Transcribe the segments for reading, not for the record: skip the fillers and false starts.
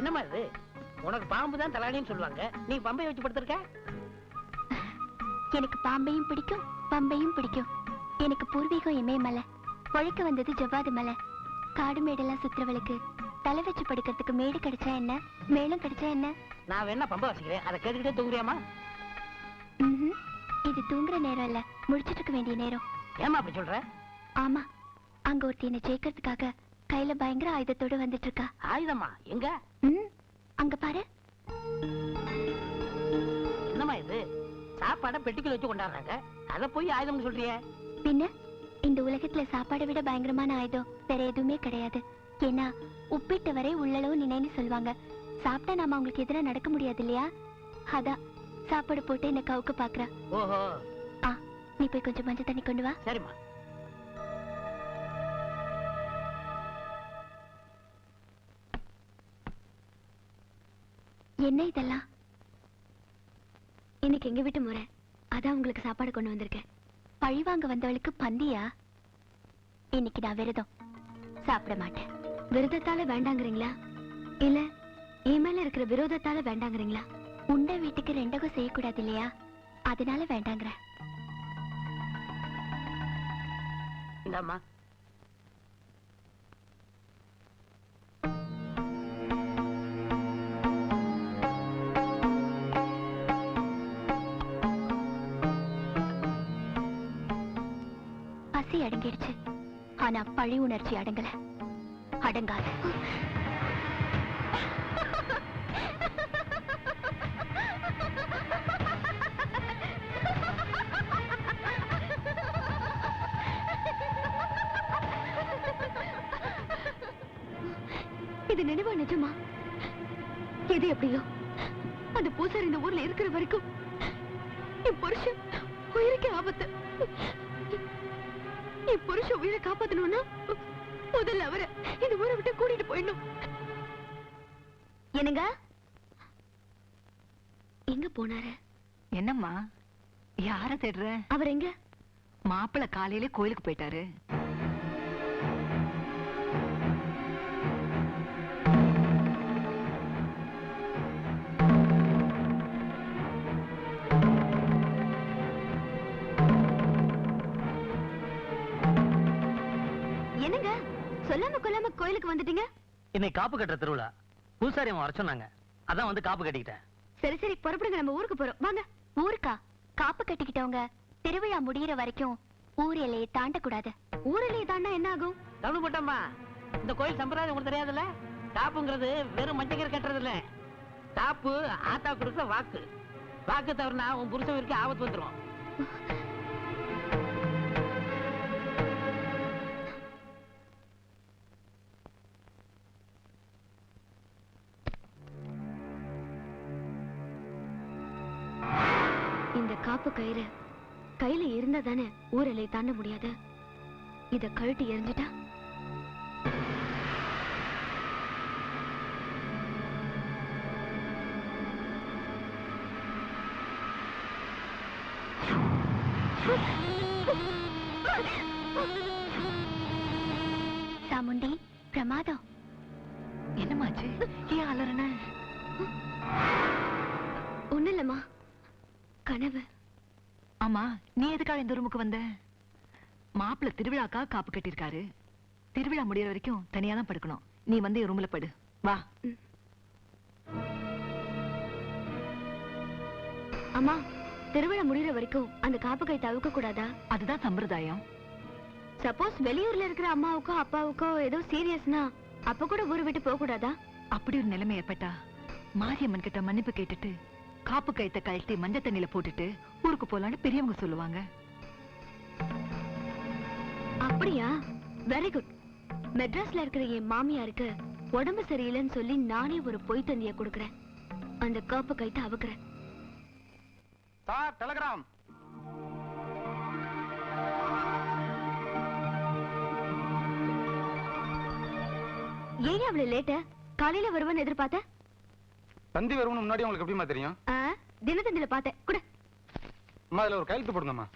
என்னம்மா இது? உனக்கு பாம்பு தான் தலாணின்னு சொல்லுவாங்க, நீ பம்பை வச்சு படுத்திருக்க. எனக்கு பாம்பையும் பிடிக்கும் பம்பையும் பிடிக்கும். எனக்கு பூர்வீகம் இமயமலை, உழைக்க வந்தது ஜவ்வாது மலை. காடு மேடெல்லாம் சுத்துறவளுக்கு தலை வச்சு படுக்கிறதுக்கு மேடு கிடைச்சா என்ன, மேலும் கிடைச்சா என்ன? நான் வேணா பம்பை வச்சுக்கிறேன், அதை கேட்டுக்கிட்டே தூங்குறியாமா? இது தூங்குற நேரம் இல்ல, முடிச்சிட்டு இருக்க வேண்டிய நேரம். ஏமா அப்படி சொல்ற? ஆமா, அங்க ஒருத்தி என்ன ஜெயிக்கிறதுக்காக கையில பயங்கர ஆயுதத்தோட வந்துட்டு இருக்கா. ஆயுதமா? எங்க? அங்க பாரு. என்னமா இது? சாப்பாடை பெட்டிக்குள்ள வச்சு கொண்டாடுறாங்க, அத போய் ஆயுதம்னு சொல்றியே? பின்ன இந்த உலகத்துல சாப்பாடை விட பயங்கரமான ஆயுதம் வேற எதுவுமே கிடையாது. ஏன்னா உப்பிட்ட வரை உள்ளளவு நினைன்னு சொல்லுவாங்க. சாப்பிட்டா நாம அவங்களுக்கு எதிராக நடக்க முடியாது இல்லையா? அதான் சாப்பாடு போட்டு என்ன கவுக்க பாக்குறா. ஓஹோ. நீ போய் கொஞ்சம் மஞ்சள் தண்ணி கொண்டு வா. சரிம்மா. என்ன இதெல்லாம்? இன்னைக்கு எங்க வீட்டு முறை, அதான் உங்களுக்கு சாப்பாடு கொண்டு வந்திருக்கேன். பழிவாங்க வந்தவளுக்கு பந்தியா? இன்னைக்கு நான் விரதம், சாப்பிட மாட்டேன். விரதத்தால வேண்டாங்கிறீங்களா இல்ல என் மேல இருக்கிற விரோதத்தால வேண்டாங்கிறீங்களா? உண்ட வீட்டுக்கு ரெண்டகம் செய்யக்கூடாது இல்லையா, அதனால வேண்டாங்கிற. இந்தாம்மா. பசி அடங்கிடுச்சு, ஆனா பழி உணர்ச்சி அடங்கல. அடங்காது. இது நினைவா நிஜமா? எது எப்படியோ அந்த பூசாரி இந்த ஊர்ல இருக்கிற வரைக்கும் என் புருஷன் உயிருக்கு ஆபத்து. என் புருஷன் உயிரை காப்பாத்தணும்னா முதல்ல அவரை இந்த ஊரை விட்டு கூட்டிட்டு போயிடணும். என்னங்க எங்க போனாரு? என்னம்மா யார தேடுற? அவர் எங்க? மாப்பிள்ள காலையில கோயிலுக்கு போயிட்டாரு. என்னங்க சொல்லாம கொல்லாம கோயிலுக்கு வந்துட்டீங்க? இன்னைக்கு காப்பு கட்டுற திருவிழா, பூசாரி வர சொன்னாங்க, அதான் வந்து காப்பு கட்டிக்கிட்டேன். சரி சரி புறப்படுங்க, நம்ம ஊருக்கு போறோம். வாங்க. ஊருக்கா? காப்பு கட்டிக்கிட்டவங்க திருவிழா முடியிற வரைக்கும் ஊர் எல்லையை தாண்டக்கூடாது. ஊர் எல்லையை தாண்டா என்ன ஆகும்? தமிழ் போட்டம்மா, இந்த கோயில் சம்பிரதாயம் உங்களுக்கு தெரியாதுல்ல? காப்புங்கிறது வெறும் மஞ்சக்கரை கட்டுறது இல்ல. காப்பு ஆத்தா கொடுத்த வாக்கு. வாக்கு தவறுனா உன் புருஷன் வரைக்கும் ஆபத்து வந்துடும். இந்த காப்பு கயிறு கையில இருந்தா தானே ஊர் எல்லையை தாண்ட முடியாது. இத கழட்டி எரிஞ்சிட்டா சாமுண்டி பிரமாதம். என்னமாச்சு? ஏன் அலறன? ஒண்ணு இல்லம்மா, கனவு. ஆமா, நீ எதுக்காக இந்த ரூமுக்கு வந்த? மாப்பிள்ள திருவிழாக்கா காப்பு கட்டிருக்காரு. திருவிழா முடியற வரைக்கும் தனியா தான் படுக்கணும். நீ வந்து ரூம்ல படு. வா. அம்மா, திருவிழா முடியற வரைக்கும் அந்த காப்பு கை தவிர்க்க கூடாதா? அதுதான் சம்பிரதாயம். சப்போஸ் வெளியூர்ல இருக்கிற அம்மாவுக்கோ அப்பாவுக்கோ ஏதோ சீரியஸ்னா அப்ப கூட ஊரை விட்டு போக கூடாதா? அப்படி ஒரு நிலைமை ஏற்பட்டா மாரியம்மன் கிட்ட மன்னிப்பு கேட்டுட்டு காப்பு கயத்தை கழட்டி மஞ்சள் தண்ணியில போட்டுட்டு ஊருக்கு போலான்னு பெரியவங்க சொல்லுவாங்க. அப்படியா? Very good. மெட்ராஸ்ல இருக்கிற என் மாமியாருக்கு உடம்பு சரியில்லைன்னு சொல்லி நானே ஒரு பொய் தந்திய கொடுக்கறேன். அந்த காப்பு கயத்தை அவுக்குறேன். Sir, Telegram. ஏன் அவ்வளவு லேட்ட? காலையில வருவான்னு எதிர்பார்த்த? தந்தி வரும்னு முன்னாடி உங்களுக்கு எப்படிமா தெரியும்? தினத்தந்தில பார்த்தேன். கூட அம்மா, அதுல ஒரு கையெழுத்து போடுங்கம்மா.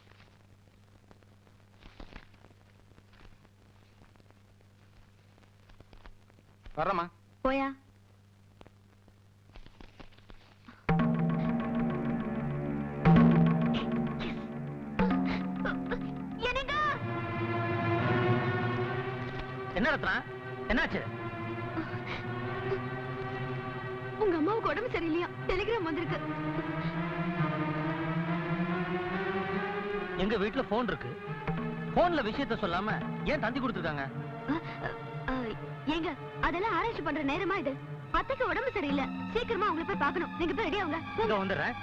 வர்றம்மா. போயா. என்ன ரத்னா, என்னாச்சு? உங்க அம்மாவுக்கு உடம்பு சரியில்லையா? டெலிகிராம் வந்திருக்கு. எங்க வீட்டுல போன் இருக்கு. போன்ல விஷயத்த சொல்லாம ஏன் தந்தி கொடுத்துருக்காங்க? ஏங்க, அதெல்லாம் ஆராய்ச்சி பண்ற நேரமா இது? அத்தைக்கு உடம்பு சரியில்லை, சீக்கிரமா அவங்களை போய் பார்க்கணும். நீங்க போய் ரெடி ஆகுங்க. இங்க வந்துடுறேன்.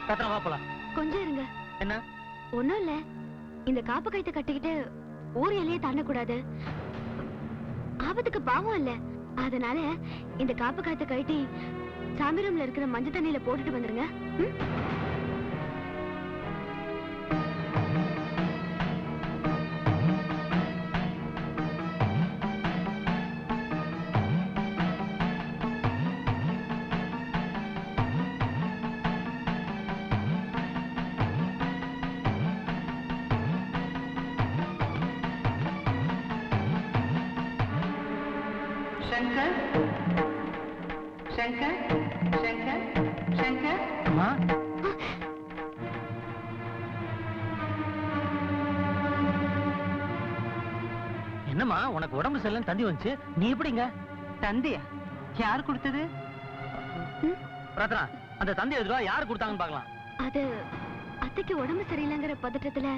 ரத்னா வா போலாம். கொஞ்சம் இருங்க. என்ன? ஒண்ணும் இல்ல, இந்த காப்பு கைத்தை கட்டிக்கிட்டு ஊர் எல்லையே தாண்டக்கூடாது. ஆபத்துக்கு பாவம் இல்ல, அதனால இந்த காப்பு கைத்தை கட்டி சாமி ரூம்ல இருக்கிற மஞ்சள் தண்ணியில போட்டுட்டு வந்துருங்க. शंकर शंकर शंकर शंकर அம்மா, என்னம்மா உனக்கு உடம்பு சரியில்லைன்னு தந்தி வந்துச்சு, நீ எப்படிங்க? தந்தியா? யார் கொடுத்தது? ரத்னா, அந்த தந்தி எதுவா யாரு கொடுத்தாங்கன்னு பார்க்கலாம். அது அத்தைக்கு உடம்பு சரியில்லைங்கிற பதட்டத்துல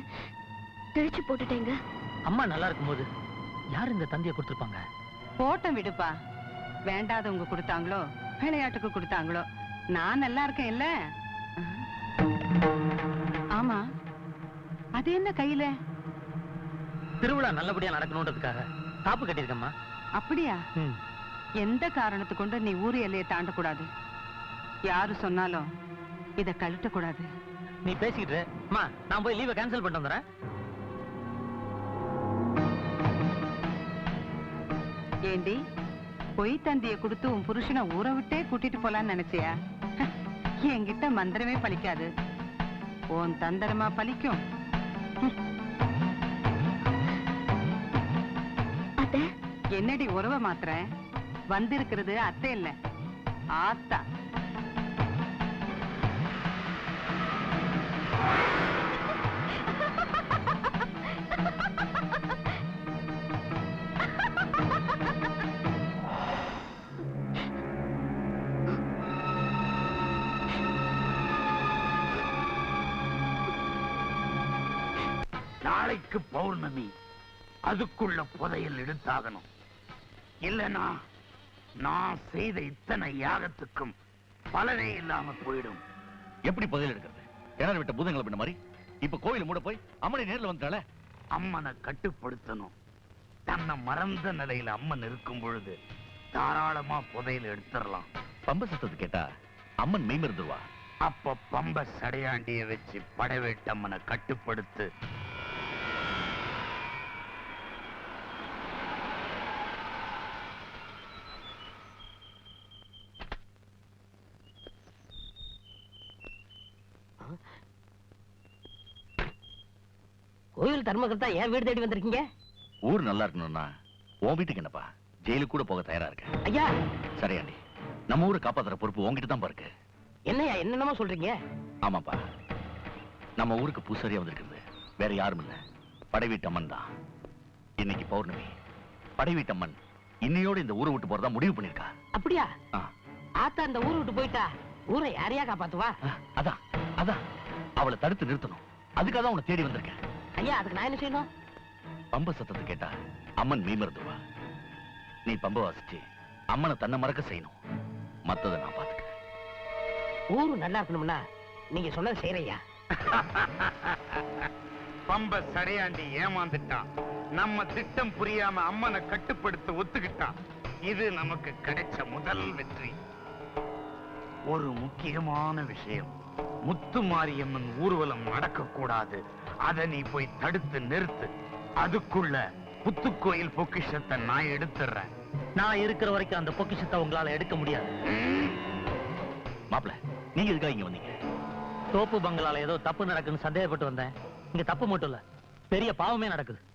கிழிச்சு போட்டுட்டேங்க. அம்மா நல்லா இருக்கும்போது யார் இந்த தந்தியை கொடுத்துருப்பாங்க? போட்டம் விடுப்பா. வேண்டாதவங்க கொடுத்தாங்களோ விளையாட்டுக்கு கொடுத்தாங்களோ, நான் நல்லா இருக்கேன் இல்ல? ஆமா, அது என்ன கையில? திருவிழா நல்லபடியா நடக்கணும்ன்றதுக்காக காப்பு கட்டியிருக்கம்மா. அப்படியா? எந்த காரணத்தை கொண்டு நீ ஊரு எல்லையை தாண்டக்கூடாது. யாரு சொன்னாலும் இத கழட்டக்கூடாது. நீ பேசிக்கிட்டு அம்மா, நான் போய் லீவை கேன்சல் பண்ணிட்டு வந்துடுறேன். ஏண்டி, பொய் தந்திய கொடுத்து உன் புருஷனை ஊரை விட்டே கூட்டிட்டு போலான்னு நினைச்சியா? என்கிட்ட மந்திரமே பலிக்காது, உன் தந்திரமா பலிக்கும். அத்தை, என்னடி உறவை மாத்திர? வந்திருக்கிறது அத்தை இல்ல, ஆத்தா. நாளைக்கு பௌர்ணமி, அதுக்குள்ள புதையல் எடுத்தாகணும். இல்லனா நான் செய்த இத்தனை யாகத்துக்கும் பலனே இல்லாம போயிடும். எப்படி புதையல் எடுக்கிறது? கிணறு விட்ட பூதங்களை பண்ண மாதிரி இப்ப கோயில் மூட போய் அம்மனை நேர்ல வந்துட்டால. அம்மனை கட்டுப்படுத்தணும். தன்னை மறந்த நிலையில அம்மன் இருக்கும் பொழுது தாராளமா புதையல் எடுத்துடலாம். பம்ப சத்தத்தை கேட்டா அம்மன் மெய்மருந்துவா. அப்ப பம்ப சடையாண்டிய வச்சு படைவேட்டம்மனை கட்டுப்படுத்து. கோயில் தர்மகர்த்தா ஏன் வீடு தேடி வந்திருக்கீங்க? ஊர் நல்லா இருக்கணும்னா உன் வீட்டுக்கு என்னப்பா, ஜெயிலுக்கு கூட போக தயாரா இருக்க. ஐயா, சரியாண்டி, நம்ம ஊரை காப்பாத்துற பொறுப்பு உங்ககிட்ட தான் இருக்கு. என்னையா என்னென்னமோ சொல்றீங்க? ஆமாப்பா, நம்ம ஊருக்கு பூசாரியா வந்திருக்கிறது வேற யாரும் இல்ல, படைவீட்டம்மன் தான். இன்னைக்கு பௌர்ணமி. படைவீட்டம்மன் இன்னையோட இந்த ஊரை விட்டு போறதா முடிவு பண்ணிருக்கா. அப்படியா? ஆத்தா இந்த ஊரை விட்டு போயிட்டா ஊரை யாரையா காப்பாத்துவா? அதான் அதான் அவளை தடுத்து நிறுத்தணும். அதுக்காக தான் உன்னை தேடி வந்திருக்கேன். ஐயா, அதுக்கு நான் என்ன செய்யணும்? பம்ப சத்தத்தை கேட்டா அம்மன் மெய்மருந்துவா. நீ பம்ப வாசிச்சு அம்மனை தன்னை மறக்க செய்யணும். மத்ததை நான் பாத்துக்கிறேன். ஊரு நல்லா இருக்கணும்னா நீங்க சொன்னது செய்யறையா? பம்ப சடையாண்டி ஏமாந்துட்டான். நம்ம திட்டம் புரியாம அம்மனை கட்டுப்படுத்த ஒத்துக்கிட்டான். இது நமக்கு கிடைச்ச முதல் வெற்றி. ஒரு முக்கியமான விஷயம், முத்துமாரியம்மன் ஊர்வலம் நடக்கக்கூடாது. அதை நீ போய் தடுத்து நிறுத்து. அதுக்குள்ள புத்துக்கோயில் பொக்கிஷத்தை நான் எடுத்துறேன். நான் இருக்கிற வரைக்கும் அந்த பொக்கிஷத்தை உங்களால எடுக்க முடியாது. மாப்பிள, நீங்க எதுக்காக இங்க வந்தீங்க? தோப்பு பங்களால ஏதோ தப்பு நடக்குன்னு சந்தேகப்பட்டு வந்தேன். இங்க தப்பு மட்டும் இல்ல, பெரிய பாவமே நடக்குது.